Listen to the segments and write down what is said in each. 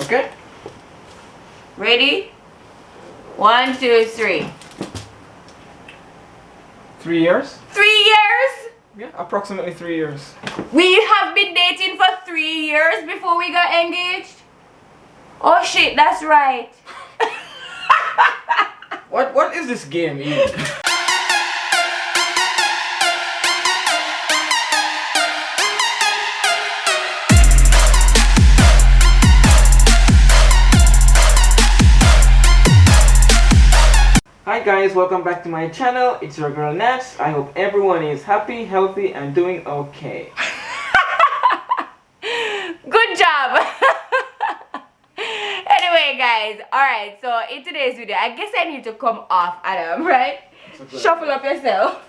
Okay. Ready? 1, 2, 3. 3 years? 3 years? Yeah, approximately 3 years. We have been dating for 3 years before we got engaged? Oh shit, that's right. What is this game even? Hi guys, welcome back to my channel. It's your girl Nats. I hope everyone is happy, healthy, and doing okay. Good job. Anyway guys, alright, so in today's video, I guess I need to come off Adam, right? Shuffle up yourself.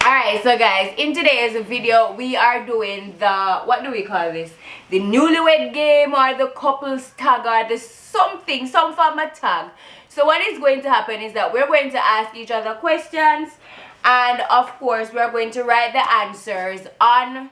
Alright, so guys, in today's video, we are doing the, what do we call this? The newlywed game or the couples tag or the something, some form of tag. So what is going to happen is that we're going to ask each other questions, and of course we're going to write the answers on,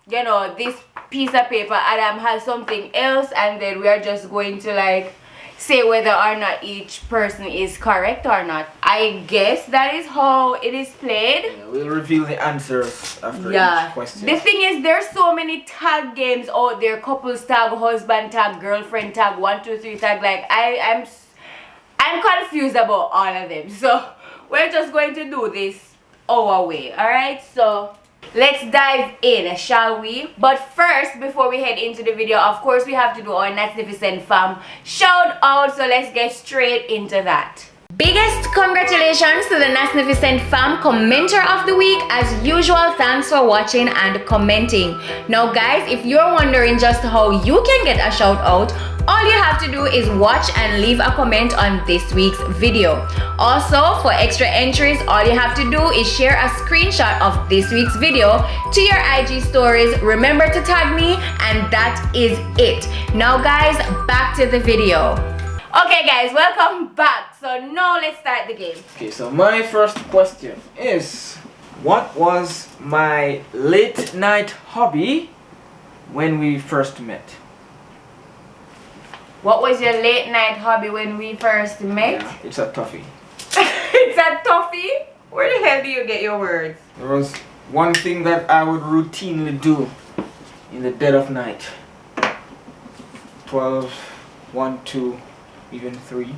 you know, this piece of paper. Adam has something else, and then we are just going to like say whether or not each person is correct or not. I guess that is how it is played. Yeah, we'll reveal the answers after each question. The thing is, there's so many tag games out there: couples tag, husband tag, girlfriend tag, 1, 2, 3 tag. Like I'm confused about all of them, so we're just going to do this our way. All right, so let's dive in, shall we? But first, before we head into the video, of course we have to do our NATZNIFICENT fam shout out, so let's get straight into that. Biggest congratulations to the NATZNIFICENT fam commenter of the week. As usual, thanks for watching and commenting. Now guys, if you're wondering just how you can get a shout out, all you have to do is watch and leave a comment on this week's video. Also, for extra entries, all you have to do is share a screenshot of this week's video to your IG stories. Remember to tag me, and that is it. Now guys, back to the video. Okay guys, welcome back. So now let's start the game. Okay, so my first question is, what was my late night hobby when we first met? What was your late night hobby when we first met? Yeah, it's a toughie. It's a toughie? Where the hell do you get your words? There was one thing that I would routinely do in the dead of night. 12, 1, 2, even 3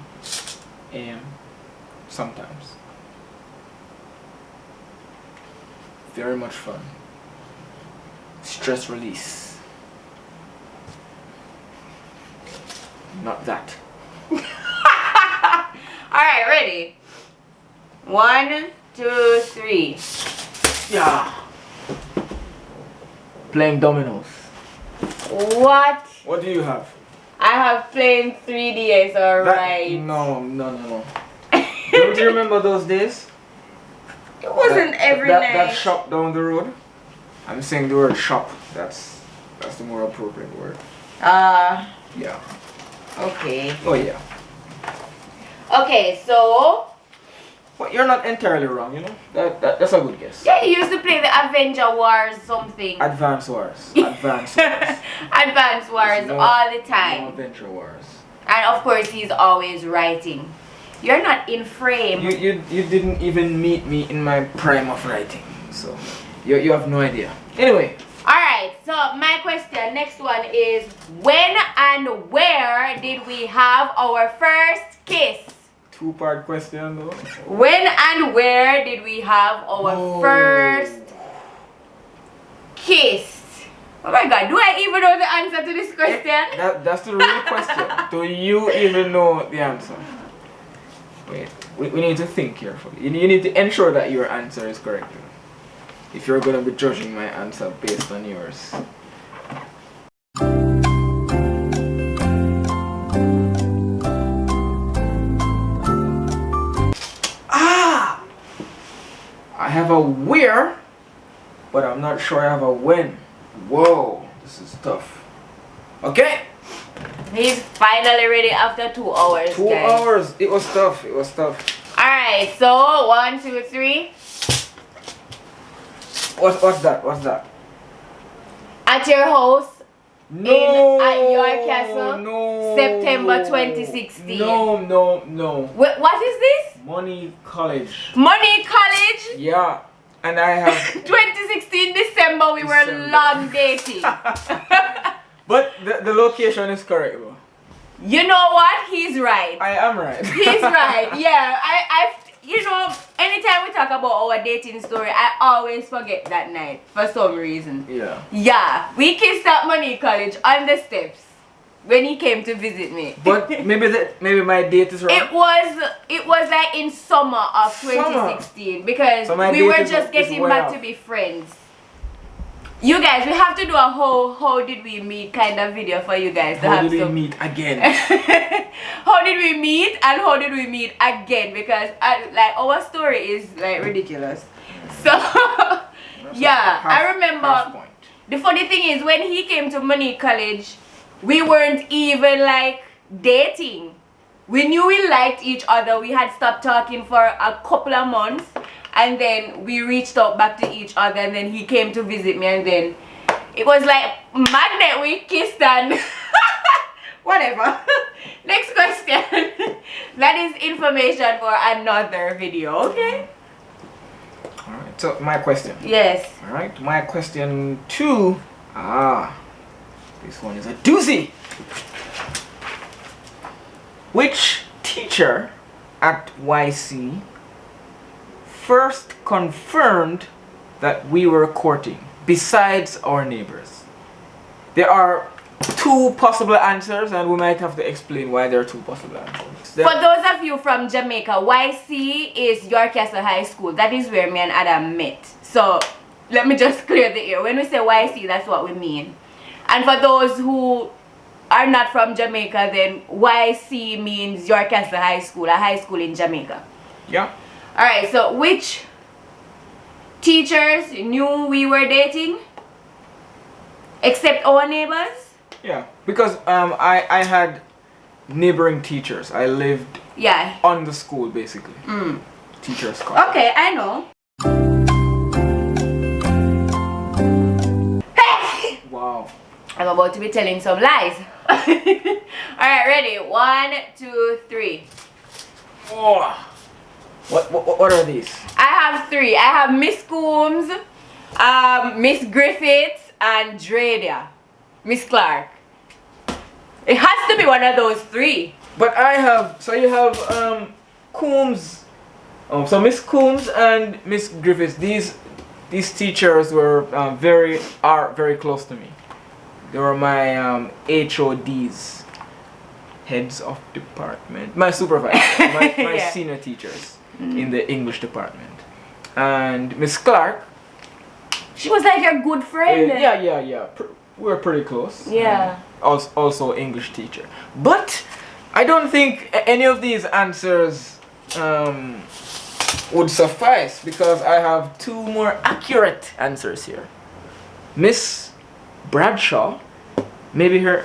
a.m. sometimes. Very much fun. Stress release. Not that. Alright, ready? 1, 2, 3. Yeah. Playing dominoes. What? What do you have? I have playing 3DS, alright. No. Don't you remember those days? It wasn't every night. That shop down the road? I'm saying the word shop. That's the more appropriate word. Yeah. Okay. Oh yeah. Okay, so Well, you're not entirely wrong, you know. That's a good guess. yeah, you used to play the Avenger Wars something. Advance Wars. Advance Wars. Advance Wars all the time. No Adventure Wars. And of course he's always writing. You're not in frame. You didn't even meet me in my prime of writing, so you have no idea. Anyway. Alright, so my question, next one is, when and where did we have our first kiss? Two-part question though. When and where did we have our first kiss? Oh my god, do I even know the answer to this question? That's the real question. Do you even know the answer? Wait, we need to think carefully. You need to ensure that your answer is correct. If you're gonna be judging my answer based on yours. I have a where, but I'm not sure I have a when. Whoa, this is tough. Okay. He's finally ready after 2 hours. 2 hours. It was tough. It was tough. Alright, so 1, 2, 3. What's that? What's that? At your house. No. At your Castle. No. September 2016. No. What is this? Money College. Money College? Yeah. And I have 2016 December we were long dating. But the location is correct, bro. You know what? He's right. I am right. He's right. Yeah. I you know, anytime we talk about our dating story, I always forget that night for some reason. Yeah. Yeah. We kissed at Money College on the steps when he came to visit me. But maybe my date is wrong. It was like in summer of 2016 because so we were just getting back to be friends. You guys, we have to do a whole how did we meet kind of video for you guys. How did we meet again? How did we meet and how did we meet again? Because like our story is like ridiculous. So yeah, I remember. The funny thing is when he came to Money College, we weren't even like dating. We knew we liked each other. We had stopped talking for a couple of months. And then we reached out back to each other, and then he came to visit me, and then it was like magnet, we kissed and whatever. Next question. That is information for another video, okay? Alright, so my question. Yes. Alright, my question 2. This one is a doozy. Which teacher at YC first confirmed that we were courting besides our neighbors? There are 2 possible answers, and we might have to explain why there are 2 possible answers. For those of you from Jamaica, YC is York Castle High School. That is where me and Adam met. So let me just clear the air. When we say YC, that's what we mean. And for those who are not from Jamaica, then YC means York Castle High School, a high school in Jamaica. Yeah. Alright, so which teachers knew we were dating? Except our neighbors? Yeah, because I had neighboring teachers. I lived on the school basically. Teachers' college. Okay, I know. Wow. I'm about to be telling some lies. Alright, ready? 1, 2, 3. Oh. What are these? I have 3. I have Miss Coombs, Miss Griffiths, and Dradia. Miss Clark. It has to be one of those 3. But I have, so you have Coombs. Oh, so Miss Coombs and Miss Griffiths. These teachers were very close to me. They were my HODs, heads of department, my supervisors, my senior teachers in the English department. And Miss Clark, she was like your good friend. Yeah. We were pretty close. Yeah. Also English teacher. But I don't think any of these answers would suffice, because I have 2 more accurate answers here. Miss Bradshaw, maybe her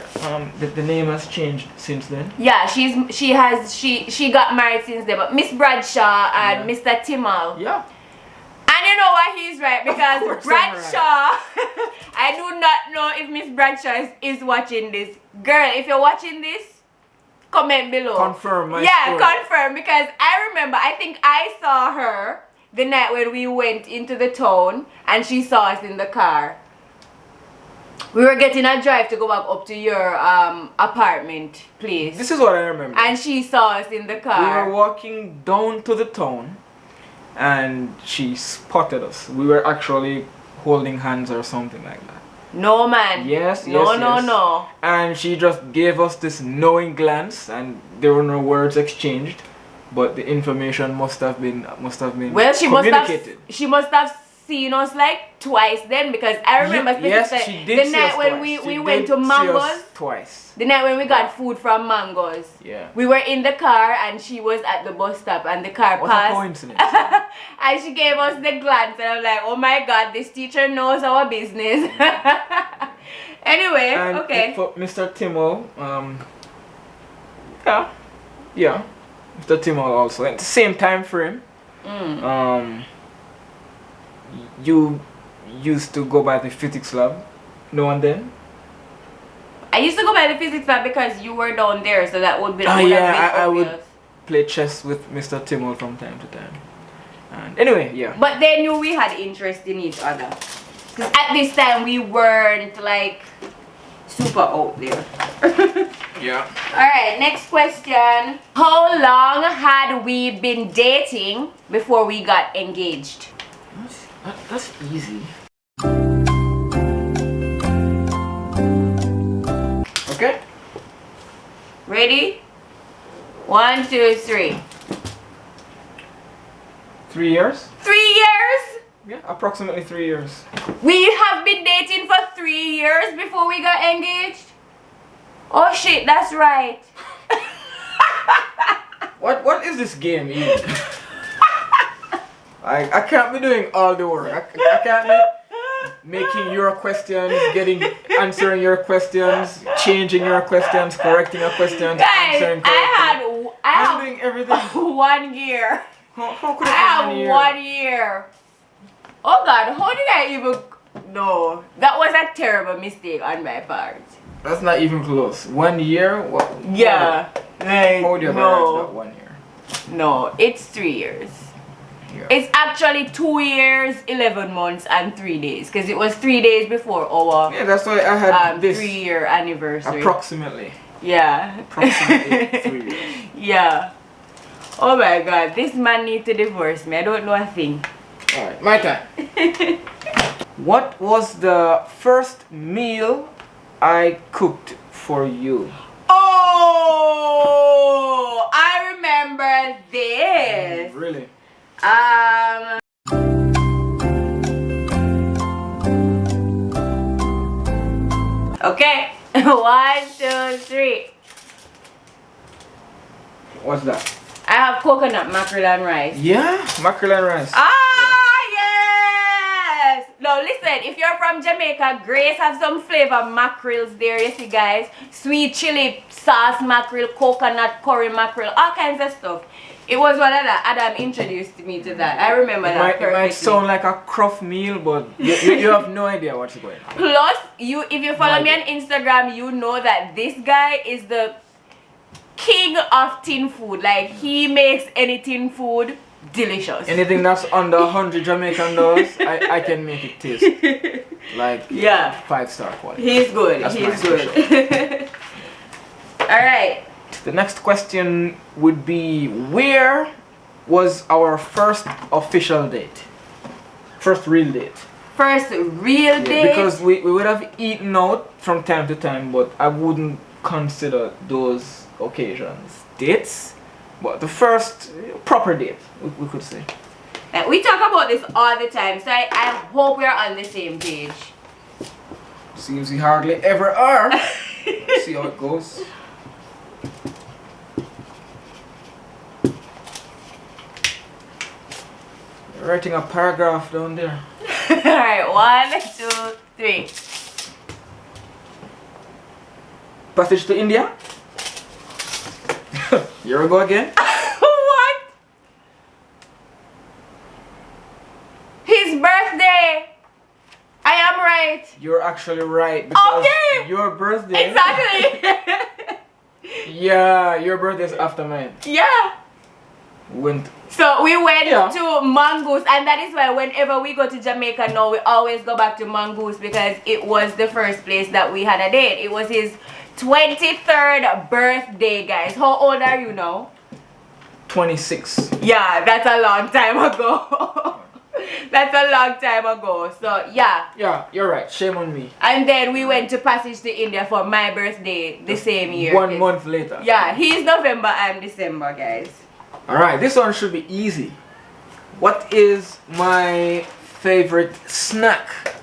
the name has changed since then. Yeah, she got married since then. But Miss Bradshaw and Mr. Timal. Yeah. And you know what, he's right, because Bradshaw, right. I do not know if Miss Bradshaw is watching this. Girl, if you're watching this, comment below. Confirm my story. story. Confirm, because I remember, I think I saw her the night when we went into the town and she saw us in the car. We were getting a drive to go back up to your apartment place. This is what I remember. And she saw us in the car. We were walking down to the town and she spotted us. We were actually holding hands or something like that. No, man. Yes. No. And she just gave us this knowing glance, and there were no words exchanged, but the information must have been well, she communicated. must have seen us like twice then, because I remember she did the night when we went to Mango's. Twice. The night when we got food from Mango's. Yeah. We were in the car and she was at the bus stop and the car What passed. a coincidence. And she gave us the glance and I'm like, oh my god, this teacher knows our business. Anyway, and okay. For Mr. Timo, yeah. Mr. Timo also. At the same time frame. You used to go by the physics lab now and then? I used to go by the physics lab because you were down there, so that would be. Oh yeah, I would play chess with Mr. Timmel from time to time. And anyway, yeah. But they knew we had interest in each other. Because at this time we weren't like super out there. Yeah. Alright, next question. How long had we been dating before we got engaged? That's easy. Okay. Ready? 1, 2, 3. 3 years? 3 years? Yeah, approximately 3 years. We have been dating for 3 years before we got engaged? Oh shit, that's right. What is this game even? I can't be doing all the work. I can't be making your questions, answering your questions, changing your questions, correcting your questions, Guys, answering correctly. I'm doing everything. 1 year. How could I it have be 1 year? 1 year. Oh God, how did I even? No, that was a terrible mistake on my part. That's not even close. 1 year? What? Yeah. Like, How would you no. that 1 year? No, it's 3 years. Yeah. It's actually 2 years, 11 months, and 3 days. Because it was 3 days before our Yeah, that's why I had this 3-year anniversary. approximately. Yeah. Approximately 3 years. Yeah. Oh my God, this man needs to divorce me. I don't know a thing. Alright, my time. What was the first meal I cooked for you? Oh, I remember this. Really? Okay. 1, 2, 3. What's that? I have coconut mackerel and rice. Yeah, mackerel and rice. Yes! No, listen, if you're from Jamaica, Grace have some flavor mackerels there, you see guys. Sweet chili sauce mackerel, coconut curry mackerel, all kinds of stuff. It was one of that. Adam introduced me to that. I remember that perfectly. It might sound like a cruff meal, but you have no idea what's going on. Plus, if you follow me on Instagram, you know that this guy is the king of tin food. Like, he makes any tin food delicious. Anything that's under 100 Jamaican dollars, I can make it taste like 5-star quality. He's good. That's He's good. Alright. The next question would be, where was our first official date? First real date. First real date? Because we would have eaten out from time to time, but I wouldn't consider those occasions dates. But the first proper date, we could say. We talk about this all the time, so I hope we're on the same page. Seems we hardly ever are. See how it goes. You're writing a paragraph down there. Alright, 1, 2, 3. Passage to India? Here we go again. What? His birthday. I am right. You're actually right because okay. Your birthday. Exactly. Yeah, your birthday is after mine. Yeah. So we went to Mongoose, and that is why whenever we go to Jamaica now, we always go back to Mongoose because it was the first place that we had a date. It was his 23rd birthday, guys. How old are you now? 26. Yeah, that's a long time ago. That's a long time ago. So yeah. Yeah, you're right. Shame on me. And then we went to Passage to India for my birthday the same year. 1 month later. Yeah, he's November, I'm December, guys. Alright, this one should be easy. What is my favorite snack?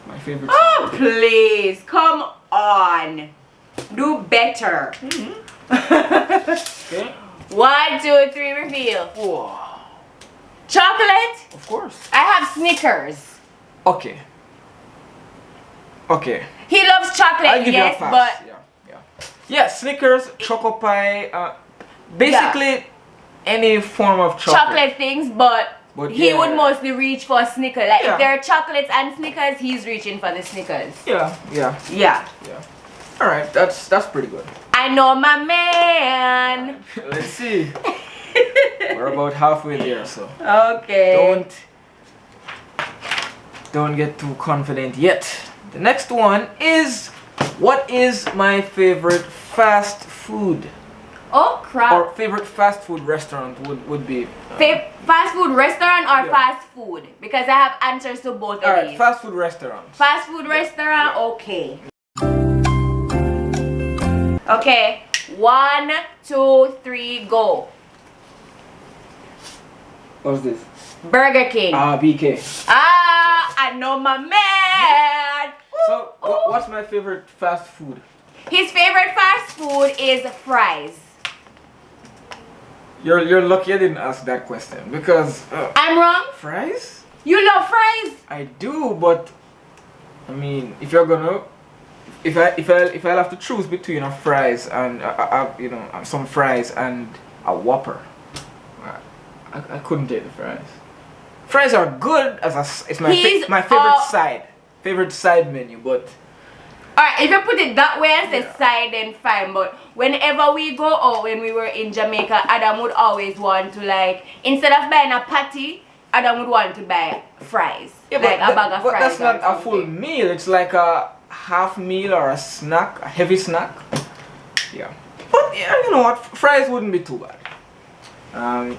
My favorite snack. Oh, please. Come on. Do better. Okay. 1, 2, 3, reveal. Whoa. Chocolate? Of course. I have Snickers. Okay. Okay. He loves chocolate, I'll give yes, you a pass. but... Yeah, Snickers, Choco Pie, basically any form of chocolate things, but he would mostly reach for Snickers. Like, if there are chocolates and Snickers, he's reaching for the Snickers. Yeah. Alright, that's pretty good. I know my man. Let's see. We're about halfway there, so Okay. Don't get too confident yet. The next one is, what is my favorite fast food? Oh crap. Or favorite fast food restaurant would be. Fast food restaurant or Yeah. fast food? Because I have answers to both of Alright, these. fast food restaurant. Fast food restaurant, okay. Okay, 1, 2, 3, go. What's this? Burger King. BK. I know my man. So, what's my favorite fast food? His favorite fast food is fries. You're lucky I didn't ask that question because I'm wrong? fries? You love fries? I do, but I mean, if you're gonna, if I have to choose between a fries and some fries and a Whopper, I couldn't take the fries. Fries are good as it's my favorite side menu, but. Alright, if you put it that way and say Yeah. side, then fine. But whenever we go out, when we were in Jamaica, Adam would always want to, like, instead of buying a patty, Adam would want to buy fries. Yeah, like a bag of but fries. that's not or a full something. meal. It's like a half meal or a snack, a heavy snack. Yeah. But yeah, you know what? Fries wouldn't be too bad.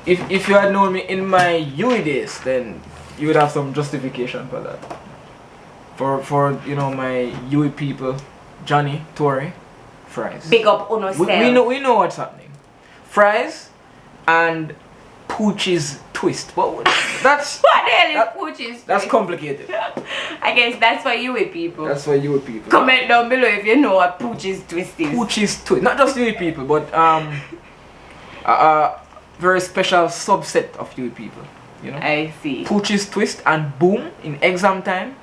If you had known me in my UE days, then you would have some justification for that. For my UE people, Johnny, Tori, fries. Big up Uno We know what's happening. Fries and Poochie's twist. What that's What the hell is Poochie's that's twist? complicated. I guess that's for you people. That's for UE people. Comment down below if you know what Poochie's twist is. Poochie's twist. Not just UE people, but a very special subset of UE people. You know. I see. Poochie's twist and boom in exam time.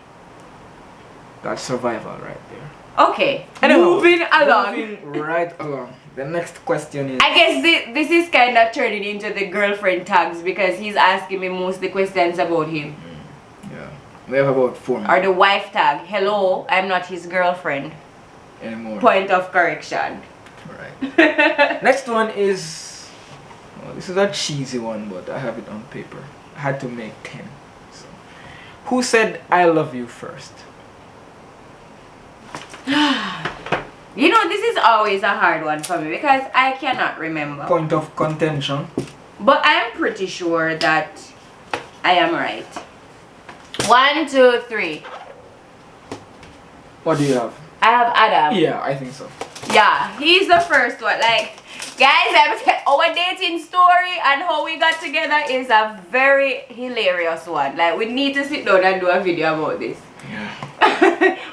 That's survival right there. Okay. Anyhow, Moving along. Moving right along. The next question is. I guess this is kind of turning into the girlfriend tags because he's asking me mostly questions about him. Yeah. We have about 4 minutes Or the wife tag. Hello, I'm not his girlfriend. anymore. Point of correction. Right. Next one is. Oh, this is a cheesy one, but I have it on paper. I had to make 10. So. Who said I love you first? You know, this is always a hard one for me because I cannot remember. Point of contention. But I'm pretty sure that I am right. 1, 2, 3. What do you have? I have Adam. Yeah, I think so. Yeah, he's the first one. Like, guys, our dating story and how we got together is a very hilarious one. Like, we need to sit down and do a video about this. Yeah.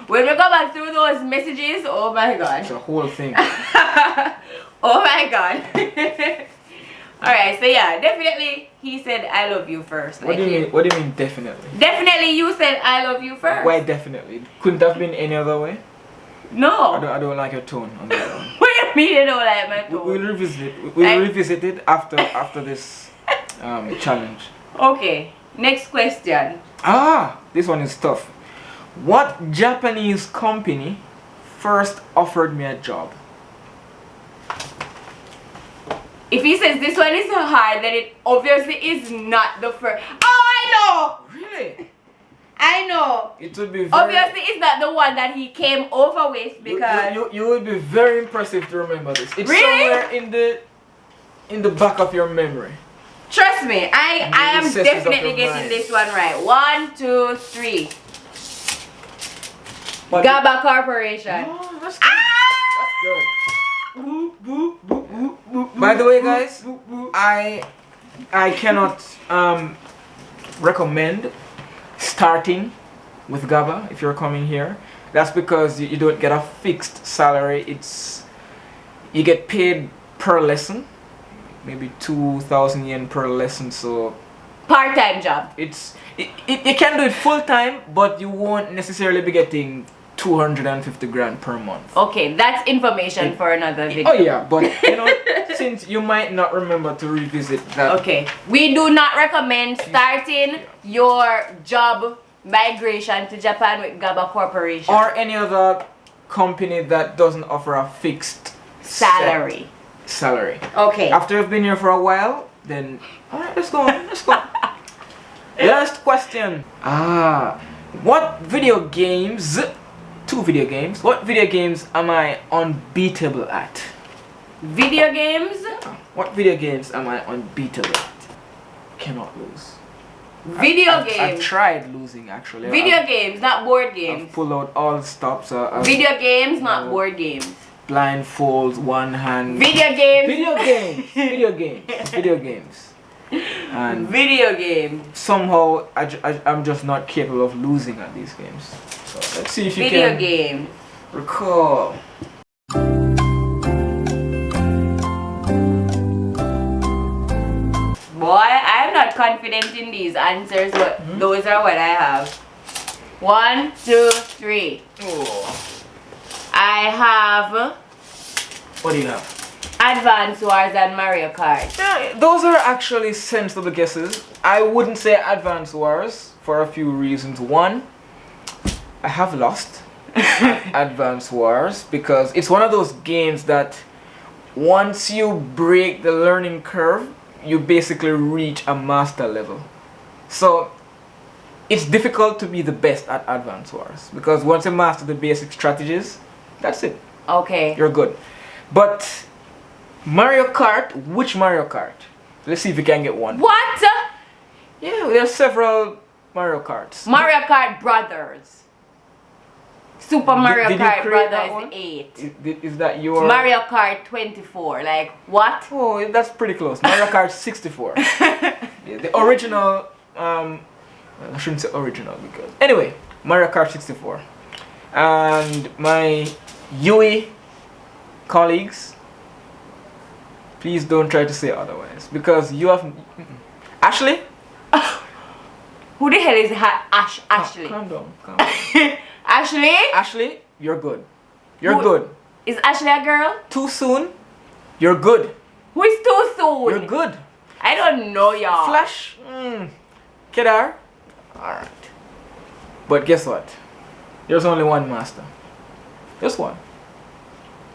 When we go back through those messages, oh my god. It's a whole thing. Oh my god. Alright, so yeah, definitely he said I love you first. What do you mean? What do you mean definitely? Definitely you said I love you first. Why definitely? Couldn't have been any other way. No. I don't like your tone on that one. What do you mean you don't like my tone? We'll revisit it. We'll revisit it after this challenge. Okay, next question. This one is tough. What Japanese company first offered me a job? If he says this one is hard, then it obviously is not the first. Oh, I know! Really? I know. It would be very, Obviously, it's not the one that he came over with because you would be very impressive to remember this. It's Really? somewhere in the back of your memory. trust me, I am recesses of definitely your getting mind. this one right. 1, 2, 3. But GABA Corporation. Oh, that's good. That's good. By the way, guys, I cannot recommend starting with GABA if you're coming here. That's because you don't get a fixed salary. You get paid per lesson, maybe 2,000 yen per lesson. So Part-time job. you can do it full time, but you won't necessarily be getting 250 grand per month. Okay, that's information for another video. Oh yeah, but since you might not remember to revisit that. Okay, we do not recommend starting your job migration to Japan with GABA Corporation. Or any other company that doesn't offer a fixed salary. Okay. After you've been here for a while, then alright, let's go. Last question. What video games? 2 video games. What video games am I unbeatable at? Video games? What video games am I unbeatable at? Cannot lose. Video games. I've tried losing actually. Video games, not board games. I've pulled out all stops. Video games, not board games. Blindfolds, one hand. Video games. Video games. And video games. somehow I'm just not capable of losing at these games. So let's see if you Video can games. recall. Boy, I'm not confident in these answers, but those are what I have. 1, 2, 3. Oh. I have What do you have? Advance Wars and Mario Kart. Yeah, those are actually sensible guesses. I wouldn't say Advance Wars for a few reasons. One, I have lost Advance Wars because it's one of those games that once you break the learning curve, you basically reach a master level. So it's difficult to be the best at Advance Wars because once you master the basic strategies, that's it. Okay. You're good. But Mario Kart, which Mario Kart? Let's see if we can get one. What? Yeah, there are several Mario Karts. Mario Kart Brothers. Super Mario did you Kart create that Brothers one? 8. Is that your... Mario Kart 24. Like, what? Oh, that's pretty close. Mario Kart 64. The original, I shouldn't say original because... Anyway, Mario Kart 64. And my UE colleagues, please don't try to say otherwise because you have... Ashley? Who the hell is Ashley? Calm down. Ashley? Ashley, you're good. You're good. Is Ashley a girl? Too soon? You're good. Who is too soon? You're good. I don't know y'all. Flash? Kedar? Alright. But guess what? There's only one master. Just one.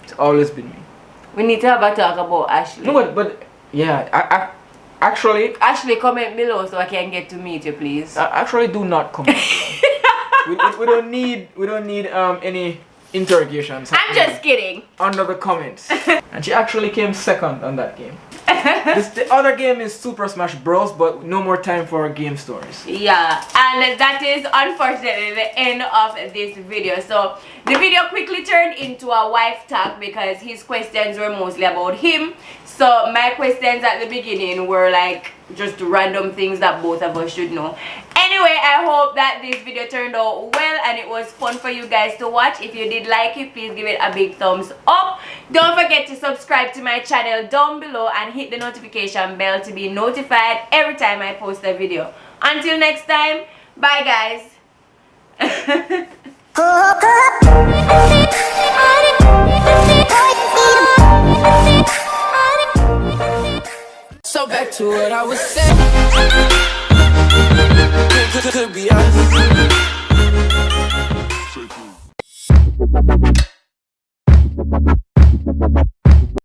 It's always been me. We need to have a talk about Ashley. No, but yeah, actually... Ashley, comment below so I can get to meet you, please. Actually, do not comment below. we don't need any interrogations. I'm just kidding. Under the comments. And she actually came second on that game. The other game is Super Smash Bros, but no more time for game stories. Yeah, and that is unfortunately the end of this video. So the video quickly turned into a wife talk because his questions were mostly about him. So my questions at the beginning were like just random things that both of us should know. Anyway, I hope that this video turned out well and it was fun for you guys to watch. If you did like it, please give it a big thumbs up. Don't forget to subscribe to my channel down below and hit the notification bell to be notified every time I post a video. Until next time, bye guys. So back to what I was saying. Could be us.